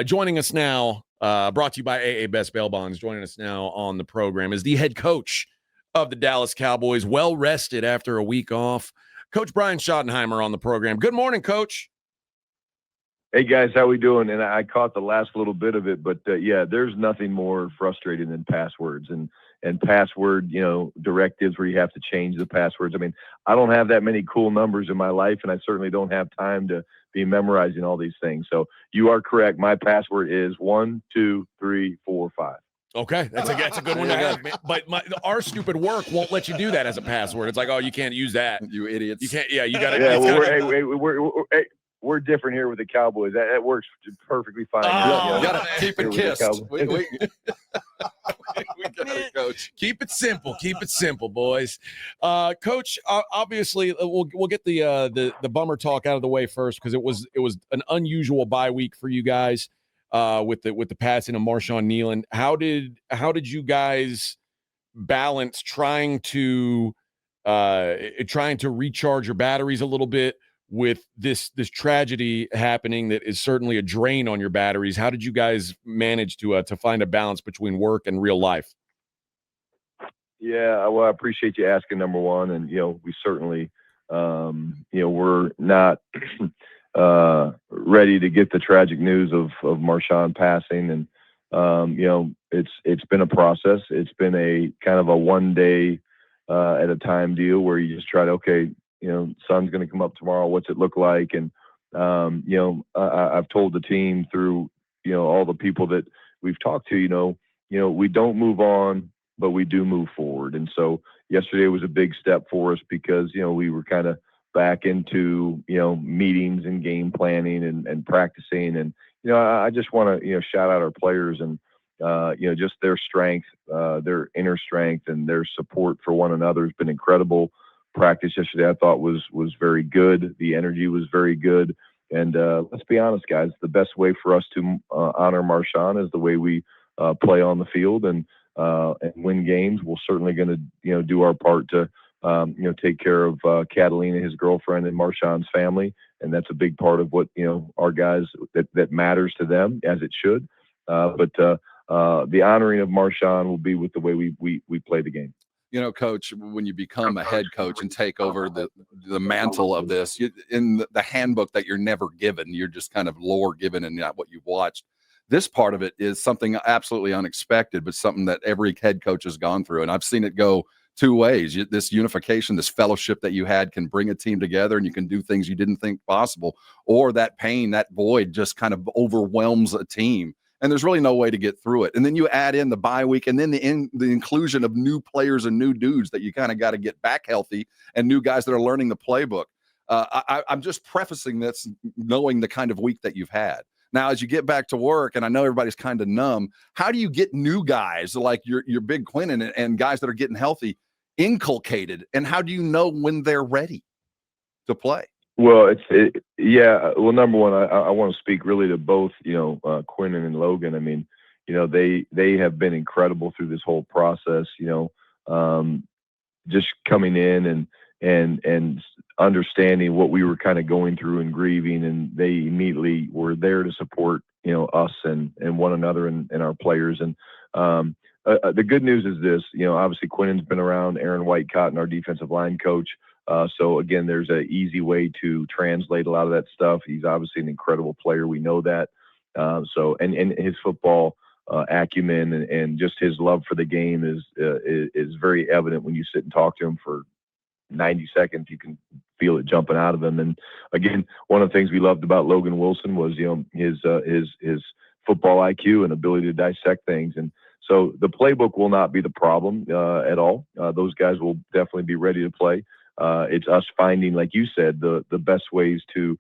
Joining us now, brought to you by AA Best Bail Bonds, joining us now on the program is the head coach of the Dallas Cowboys, well rested after a week off. Coach Brian Schottenheimer on the program. Good morning, Coach. Hey, guys, how we doing? And I caught the last little bit of it, but, yeah, there's nothing more frustrating than passwords and password, directives where you have to change the passwords. I mean, I don't have that many cool numbers in my life, and I certainly don't have time to be memorizing all these things. So you are correct. My password is 1, 2, 3, 4, 5. Okay, that's a good one to have. But our stupid work won't let you do that as a password. It's like, oh, you can't use that. You idiots. You can't. Yeah, you got to. Yeah, we're different here with the Cowboys. That works perfectly fine. Oh, you got to keep it kissed. We got it, Coach. Keep it simple. Keep it simple, boys. Coach, obviously, we'll get the bummer talk out of the way first because it was an unusual bye week for you guys with the passing of Marshawn Kneeland. How did you guys balance trying to recharge your batteries a little bit with this tragedy happening that is certainly a drain on your batteries? How did you guys manage to find a balance between work and real life? Yeah, well, I appreciate you asking, number one. And, we certainly, we're not ready to get the tragic news of Marshawn passing. And, it's been a process. It's been a kind of a one day at a time deal where you just try to, okay, sun's going to come up tomorrow. What's it look like? And, I've told the team through, all the people that we've talked to, we don't move on, but we do move forward. And so yesterday was a big step for us because, we were kind of back into, meetings and game planning and practicing. And, I just want to, shout out our players and, just their strength, their inner strength and their support for one another has been incredible. Practice yesterday I thought was very good. The energy was very good. And let's be honest, guys, the best way for us to honor Marshawn is the way we play on the field and win games. We're certainly going to, do our part to, take care of Catalina, his girlfriend, and Marshawn's family. And that's a big part of what, our guys that matters to them, as it should. But the honoring of Marshawn will be with the way we play the game. Coach, when you become a head coach and take over the mantle of this, in the handbook that you're never given, you're just kind of lore given and not what you've watched. This part of it is something absolutely unexpected, but something that every head coach has gone through. And I've seen it go two ways. This unification, this fellowship that you had can bring a team together and you can do things you didn't think possible, or that pain, that void just kind of overwhelms a team. And there's really no way to get through it. And then you add in the bye week and then the inclusion of new players and new dudes that you kind of got to get back healthy and new guys that are learning the playbook. I'm just prefacing this knowing the kind of week that you've had. Now, as you get back to work, and I know everybody's kind of numb, how do you get new guys like your Big Quinn and guys that are getting healthy inculcated? And how do you know when they're ready to play? Well, Well, number one, I want to speak really to both, Quinn and Logan. I mean, they have been incredible through this whole process, just coming in and understanding what we were kind of going through and grieving. And they immediately were there to support, us and one another and our players. And the good news is this, obviously Quinn's been around, Aaron Whitecott, our defensive line coach. So again, there's an easy way to translate a lot of that stuff. He's obviously an incredible player. We know that. And his football acumen and just his love for the game is very evident when you sit and talk to him for 90 seconds. You can feel it jumping out of him. And again, one of the things we loved about Logan Wilson was, his football IQ and ability to dissect things. And so the playbook will not be the problem at all. Those guys will definitely be ready to play. It's us finding, like you said, the best ways to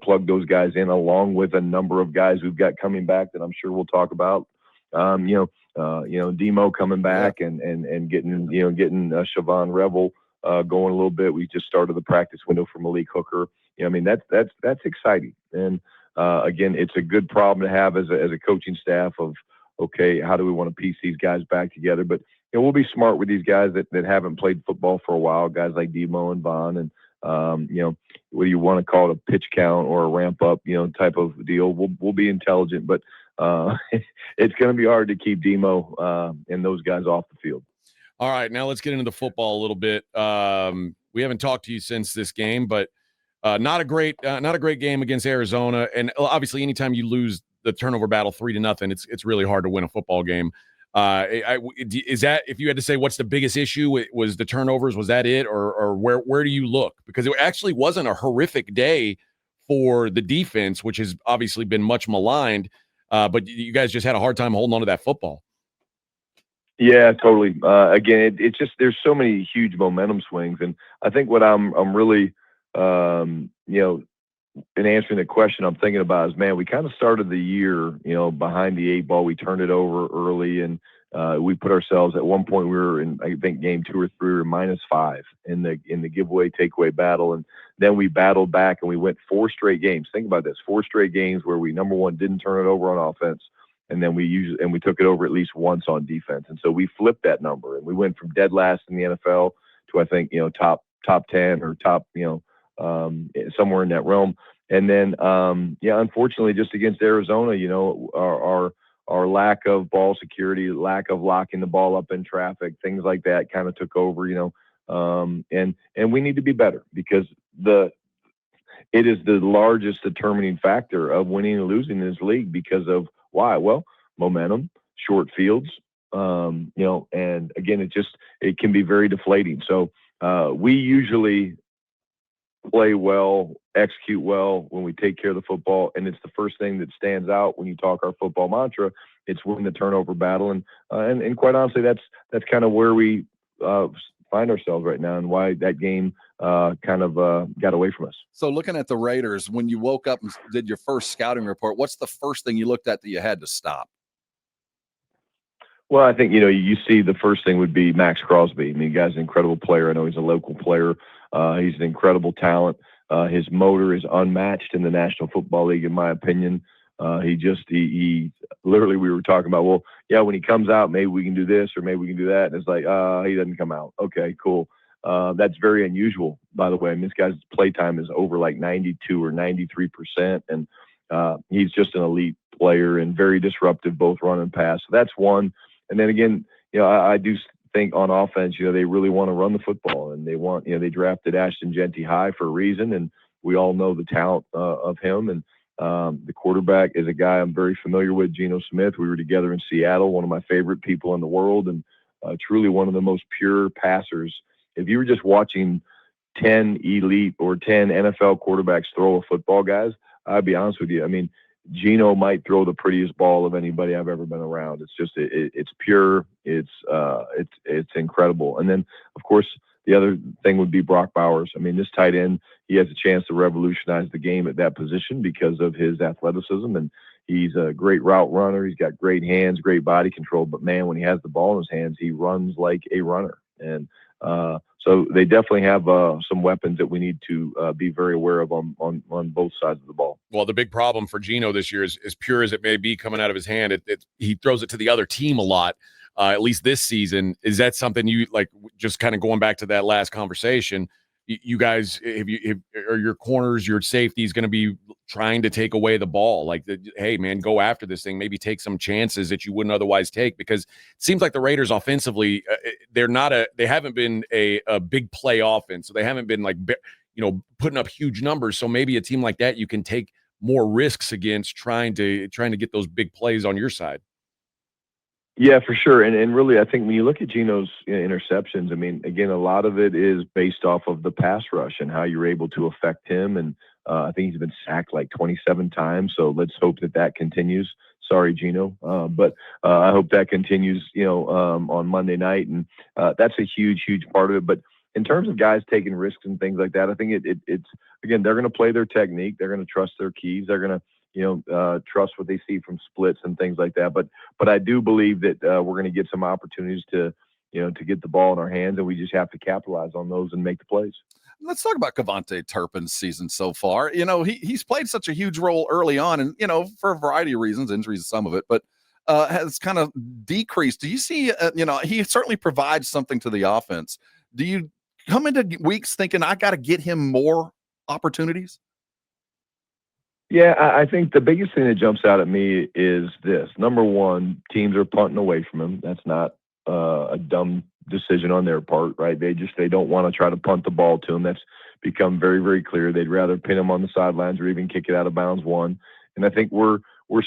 plug those guys in, along with a number of guys we've got coming back that I'm sure we'll talk about. Demo coming back and getting Siobhan Revel going a little bit. We just started the practice window for Malik Hooker. That's exciting. And again, it's a good problem to have as a coaching staff of, okay, how do we want to piece these guys back together? But we'll be smart with these guys that haven't played football for a while, guys like Demo and Vaughn, and Whether you want to call it a pitch count or a ramp up, type of deal, we'll be intelligent, but it's going to be hard to keep Demo and those guys off the field. All right, now let's get into the football a little bit. We haven't talked to you since this game, but not a great game against Arizona. And obviously, anytime you lose the turnover battle 3-0, it's really hard to win a football game. Is that, if you had to say what's the biggest issue, was the turnovers? Was that it, or where do you look? Because it actually wasn't a horrific day for the defense, which has obviously been much maligned. But you guys just had a hard time holding on to that football. Yeah, totally. Again, it's just, there's so many huge momentum swings, and I think what I'm really, in answering the question, I'm thinking about is, man, we kind of started the year, behind the 8 ball. We turned it over early, and we put ourselves at one point. We were in, I think, game 2 or 3, we were -5 in the giveaway takeaway battle, and then we battled back and we went 4 straight games. Think about this: 4 straight games where we, number one, didn't turn it over on offense. And then we took it over at least once on defense. And so we flipped that number, and we went from dead last in the NFL to, I think, top 10 or top, somewhere in that realm. And then, unfortunately, just against Arizona, our lack of ball security, lack of locking the ball up in traffic, things like that kind of took over, and we need to be better, because it is the largest determining factor of winning and losing in this league. Because of why? Well, momentum, short fields, and again, it can be very deflating. So we usually play well, execute well when we take care of the football, and it's the first thing that stands out when you talk our football mantra. It's win the turnover battle, and quite honestly, that's kind of where we find ourselves right now, and why that game kind of got away from us. So looking at the Raiders, when you woke up and did your first scouting report, what's the first thing you looked at that you had to stop? Well, I think, you see the first thing would be Max Crosby. I mean, the guy's an incredible player. I know he's a local player. He's an incredible talent. His motor is unmatched in the National Football League, in my opinion. He literally, we were talking about, well, yeah, when he comes out, maybe we can do this or maybe we can do that. And it's like, he doesn't come out. Okay, cool. That's very unusual, by the way. I mean, this guy's playtime is over like 92 or 93%. And he's just an elite player and very disruptive, both run and pass. So that's one. And then again, I do think on offense, they really want to run the football, and they want, they drafted Ashton Genty high for a reason. And we all know the talent of him. And the quarterback is a guy I'm very familiar with, Geno Smith. We were together in Seattle, one of my favorite people in the world, and truly one of the most pure passers. If you were just watching 10 elite or 10 NFL quarterbacks throw a football, guys, I'd be honest with you. I mean, Geno might throw the prettiest ball of anybody I've ever been around. It's just, it's pure. It's incredible. And then, of course, the other thing would be Brock Bowers. I mean, this tight end, he has a chance to revolutionize the game at that position because of his athleticism, and he's a great route runner. He's got great hands, great body control, but man, when he has the ball in his hands, he runs like a runner. And so they definitely have some weapons that we need to be very aware of on both sides of the ball. Well, the big problem for Geno this year is, as pure as it may be coming out of his hand, he throws it to the other team a lot, at least this season. Is that something you like, just kind of going back to that last conversation? You guys, are your corners, your safeties going to be trying to take away the ball? Like, hey, man, go after this thing. Maybe take some chances that you wouldn't otherwise take, because it seems like the Raiders offensively, they haven't been a big play offense. So they haven't been like, putting up huge numbers. So maybe a team like that, you can take more risks against trying to get those big plays on your side. Yeah, for sure. And really, I think when you look at Geno's interceptions, I mean, again, a lot of it is based off of the pass rush and how you're able to affect him. And I think he's been sacked like 27 times. So let's hope that continues. Sorry, Geno. But I hope that continues, on Monday night. And that's a huge, huge part of it. But in terms of guys taking risks and things like that, I think it's again, they're going to play their technique. They're going to trust their keys. They're going to, trust what they see from splits and things like that. But I do believe that we're going to get some opportunities to get the ball in our hands, and we just have to capitalize on those and make the plays. Let's talk about Kevontae Turpin's season so far. He's played such a huge role early on, and for a variety of reasons, injuries, some of it, but has kind of decreased. Do you see? He certainly provides something to the offense. Do you come into weeks thinking I got to get him more opportunities? Yeah, I think the biggest thing that jumps out at me is this. Number one, teams are punting away from him. That's not a dumb decision on their part, right? They don't want to try to punt the ball to him. That's become very, very clear. They'd rather pin him on the sidelines or even kick it out of bounds one. And I think we're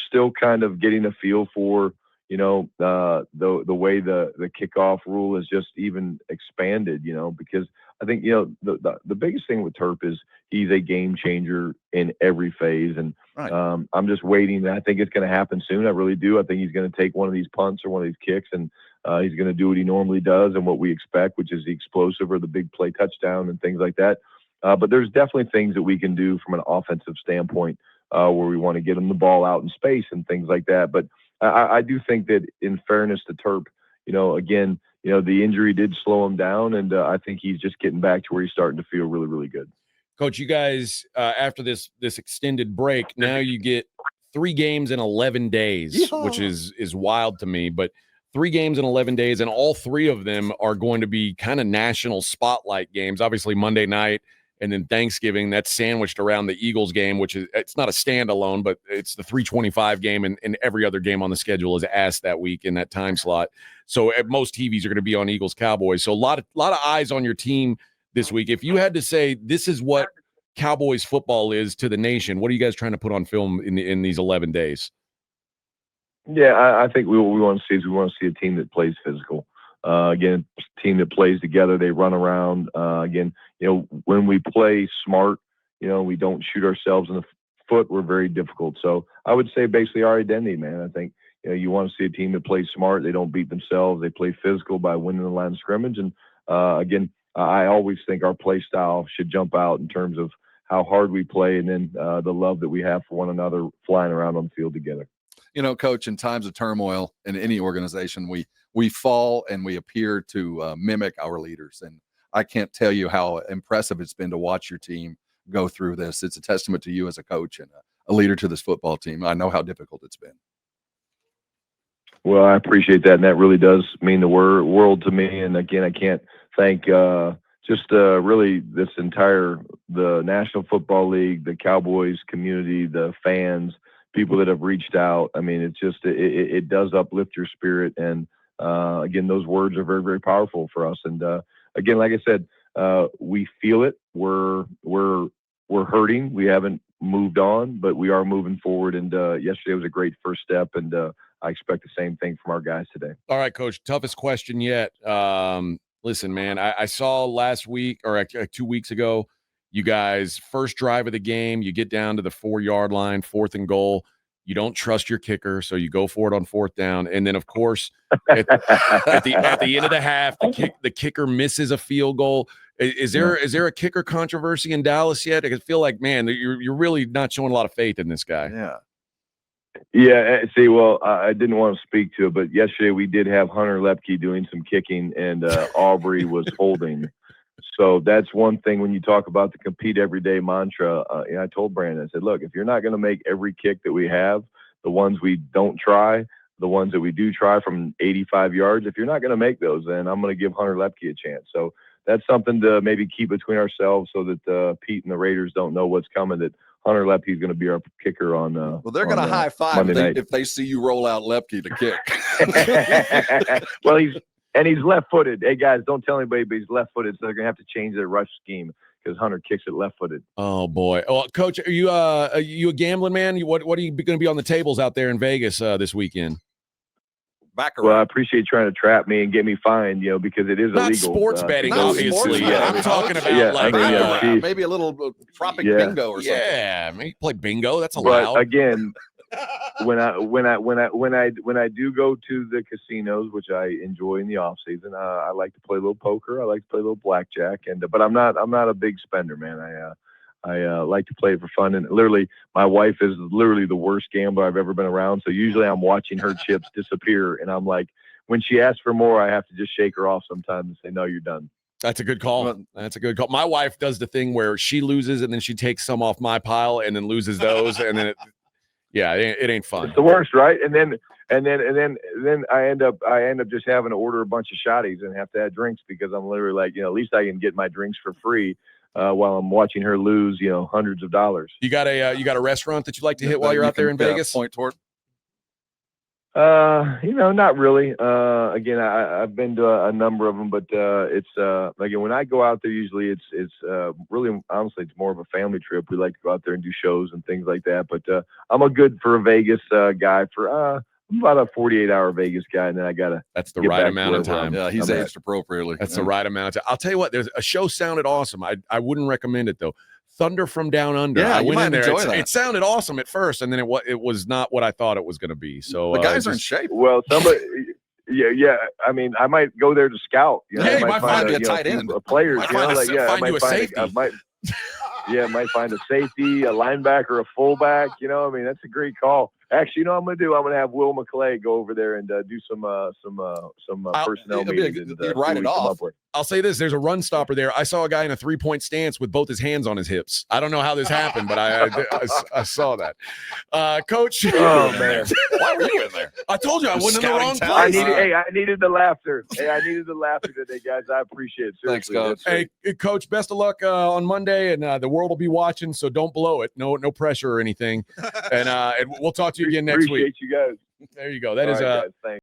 still kind of getting a feel for, the way the kickoff rule is just even expanded, because I think, the biggest thing with Terp is he's a game changer in every phase. And Right. I'm just waiting. I think it's going to happen soon. I really do. I think he's going to take one of these punts or one of these kicks, and he's going to do what he normally does and what we expect, which is the explosive or the big play touchdown and things like that. But there's definitely things that we can do from an offensive standpoint where we want to get him the ball out in space and things like that. But I do think that in fairness to Terp, again, the injury did slow him down, and I think he's just getting back to where he's starting to feel really, really good. Coach, you guys, after this extended break, now you get 3 games in 11 days, which is wild to me. But 3 games in 11 days, and all 3 of them are going to be kind of national spotlight games. Obviously, Monday night and then Thanksgiving, that's sandwiched around the Eagles game, which is it's not a standalone, but it's the 3:25 game, and every other game on the schedule is asked that week in that time slot. So most TVs are going to be on Eagles Cowboys. So a lot of eyes on your team this week. If you had to say this is what Cowboys football is to the nation, what are you guys trying to put on film in these 11 days? Yeah, I think what we want to see is we want to see a team that plays physical. Again, a team that plays together, they run around. Again, when we play smart, we don't shoot ourselves in the foot. We're very difficult. So I would say basically our identity, man. I think you want to see a team that plays smart. They don't beat themselves. They play physical by winning the line of scrimmage. And again, I always think our play style should jump out in terms of how hard we play, and then the love that we have for one another flying around on the field together. Coach, in times of turmoil in any organization, we fall and we appear to mimic our leaders. And I can't tell you how impressive it's been to watch your team go through this. It's a testament to you as a coach and a leader to this football team. I know how difficult it's been. Well, I appreciate that, and that really does mean the world to me. And again, I can't thank really the National Football League, the Cowboys community, the fans, people that have reached out. I mean, it's just it does uplift your spirit, and again, those words are very, very powerful for us. And again, like I said, we feel it. We're hurting. We haven't moved on, but we are moving forward. And yesterday was a great first step, and I expect the same thing from our guys today. All right, Coach. Toughest question yet. Listen, man, I saw last week or 2 weeks ago, you guys, first drive of the game, you get down to the 4-yard line, 4th and goal. You don't trust your kicker, so you go for it on 4th down. And then, of course, at the end of the half, the kicker misses a field goal. Is there a kicker controversy in Dallas yet? I feel like, man, you're really not showing a lot of faith in this guy. Yeah. Yeah, see, well, I didn't want to speak to it, but yesterday we did have Hunter Lepke doing some kicking, and Aubrey was holding. So that's one thing when you talk about the compete every day mantra. I told Brandon, I said, look, if you're not going to make every kick that we have, the ones we don't try, the ones that we do try from 85 yards, if you're not going to make those, then I'm going to give Hunter Lepke a chance. So that's something to maybe keep between ourselves so that Pete and the Raiders don't know what's coming, that Hunter Lepke is going to be our kicker on well, they're going to high five if they see you roll out Lepke to kick. Well, he's left-footed. Hey, guys, don't tell anybody, but he's left-footed, so they're going to have to change their rush scheme because Hunter kicks it left-footed. Oh, boy. Well, Coach, are you a gambling man? What are you going to be on the tables out there in Vegas this weekend? Well, I appreciate you trying to trap me and get me fined, because it is not illegal. Sports betting, obviously. I'm talking about maybe a little tropic bingo or something. Yeah, maybe play bingo. That's allowed. But again, when I do go to the casinos, which I enjoy in the off season, I like to play a little poker. I like to play a little blackjack, but I'm not a big spender, man. I like to play it for fun, and literally, my wife is literally the worst gambler I've ever been around. So usually, I'm watching her chips disappear, and I'm like, when she asks for more, I have to just shake her off sometimes and say, "No, you're done." That's a good call. That's a good call. My wife does the thing where she loses, and then she takes some off my pile, and then loses those, and then Yeah, it ain't fun. It's the worst, right? And then I end up just having to order a bunch of shotties and have to have drinks because I'm literally like, at least I can get my drinks for free while I'm watching her lose, hundreds of dollars. You got a restaurant that you like to hit while you're out there in Vegas? Point toward. Not really. Again, I've been to a number of them, but it's again, when I go out there, usually it's really, honestly, it's more of a family trip. We like to go out there and do shows and things like that. But I'm a good for a Vegas guy for I'm about a 48-hour Vegas guy, and then I gotta. That's the right amount of time. Yeah, he's aged appropriately. That's the right amount of time. I'll tell you what. There's a show sounded awesome. I wouldn't recommend it though. Thunder from Down Under. Yeah, I went in there. It sounded awesome at first, and then it was not what I thought it was going to be. So the guys are in shape. Well, somebody, yeah. I mean, I might go there to scout. Yeah, you might find a tight end, players. I might find a safety. Might find a safety, a linebacker, a fullback. I mean, that's a great call. Actually, I'm going to do? I'm going to have Will McClay go over there and do some personnel meetings. Write it off. I'll say this: there's a run stopper there. I saw a guy in a 3-point stance with both his hands on his hips. I don't know how this happened, but I saw that. Coach, oh man, why were you in there? I told you I wasn't in the wrong place. I needed the laughter. I needed the laughter today, guys. I appreciate it. Seriously. Thanks, Coach. Hey, Coach, best of luck on Monday, and the world will be watching, so don't blow it. No pressure or anything. And we'll talk to you again next week. Appreciate you guys. There you go. That All is right, guys, thanks.